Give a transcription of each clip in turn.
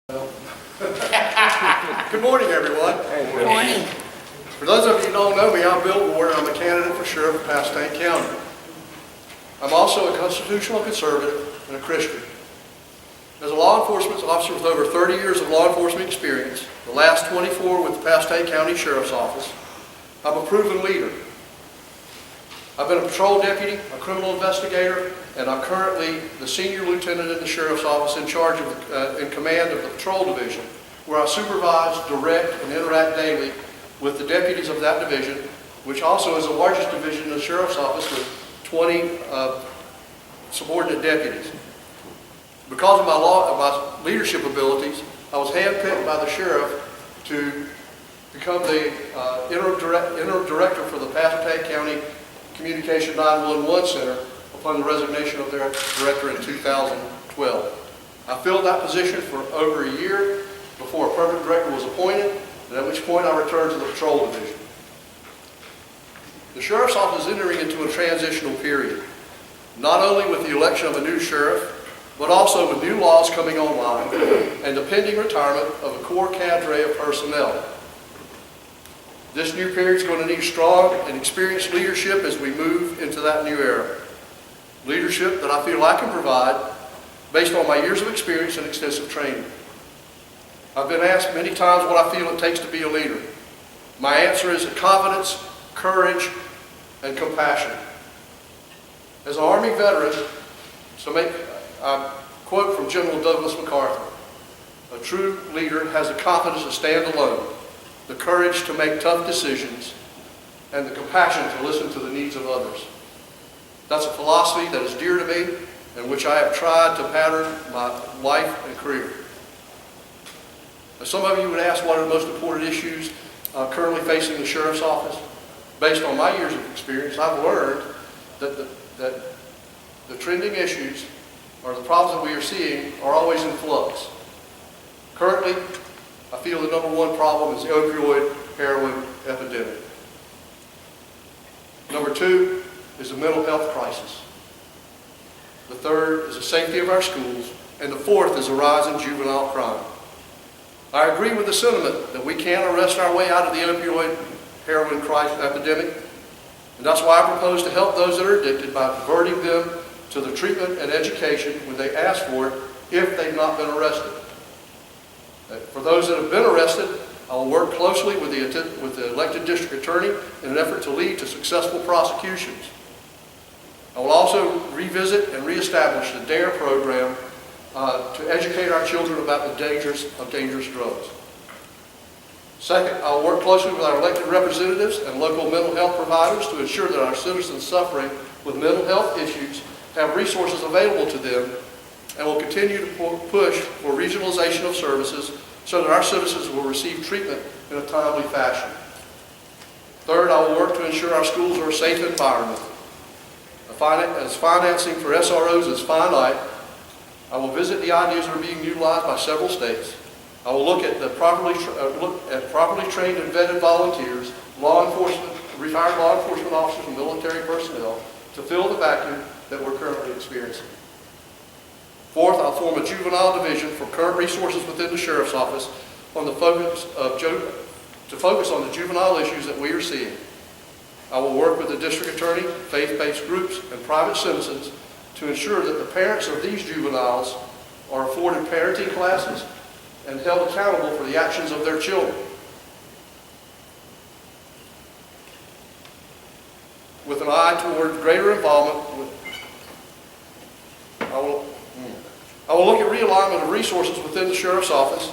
Good morning, everyone. Good morning. For those of you who don't know me, I'm Bill Ward. I'm a candidate for sheriff of Pasquotank County. I'm also a constitutional conservative and a Christian. As a law enforcement officer with over 30 years of law enforcement experience, the last 24 with the Pasquotank County Sheriff's Office, I'm a proven leader. I've been a patrol deputy, a criminal investigator, and I'm currently the senior lieutenant in the Sheriff's Office in charge of, in command of the patrol division, where I supervise, direct, and interact daily with the deputies of that division, which also is the largest division in the Sheriff's Office with 20 subordinate deputies. Because of my leadership abilities, I was handpicked by the sheriff to become the interim director for the Pasquotank County Communication 911 Center upon the resignation of their director in 2012. I filled that position for over a year before a permanent director was appointed, and at which point I returned to the patrol division. The Sheriff's Office is entering into a transitional period, not only with the election of a new sheriff, but also with new laws coming online and the pending retirement of a core cadre of personnel. This new period is going to need strong and experienced leadership as we move into that new era. Leadership that I feel I can provide based on my years of experience and extensive training. I've been asked many times what I feel it takes to be a leader. My answer is confidence, courage, and compassion. As an Army veteran, I quote from General Douglas MacArthur, "A true leader has the confidence to stand alone, the courage to make tough decisions, and the compassion to listen to the needs of others." That's a philosophy that is dear to me and which I have tried to pattern my life and career. Now, some of you would ask what are the most important issues currently facing the Sheriff's Office. Based on my years of experience, I've learned that the trending issues or the problems that we are seeing are always in flux. Currently, I feel the number one problem is the opioid heroin epidemic. Number two is the mental health crisis. The third is the safety of our schools. And the fourth is the rise in juvenile crime. I agree with the sentiment that we can't arrest our way out of the opioid heroin crisis epidemic. And that's why I propose to help those that are addicted by diverting them to the treatment and education when they ask for it if they've not been arrested. For those that have been arrested, I will work closely with the elected district attorney in an effort to lead to successful prosecutions. I will also revisit and reestablish the DARE program to educate our children about the dangers of dangerous drugs. Second, I will work closely with our elected representatives and local mental health providers to ensure that our citizens suffering with mental health issues have resources available to them, and will continue to push for regionalization of services so that our citizens will receive treatment in a timely fashion. Third, I will work to ensure our schools are a safe environment. As financing for SROs is finite, I will visit the ideas that are being utilized by several states. I will look at properly trained and vetted volunteers, retired law enforcement officers and military personnel to fill the vacuum that we're currently experiencing. Fourth, I'll form a juvenile division for current resources within the Sheriff's Office to focus on the juvenile issues that we are seeing. I will work with the district attorney, faith-based groups, and private citizens to ensure that the parents of these juveniles are afforded parenting classes and held accountable for the actions of their children. With an eye toward greater involvement, I will look at realignment of resources within the Sheriff's Office.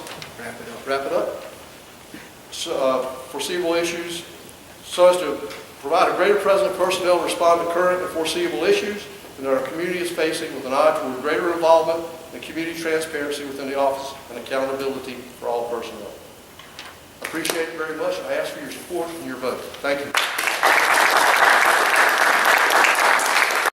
Wrap it up. Foreseeable issues, so as to provide a greater presence of personnel to respond to current and foreseeable issues that our community is facing, with an eye toward greater involvement and community transparency within the office and accountability for all personnel. I appreciate it very much, and I ask for your support and your vote. Thank you.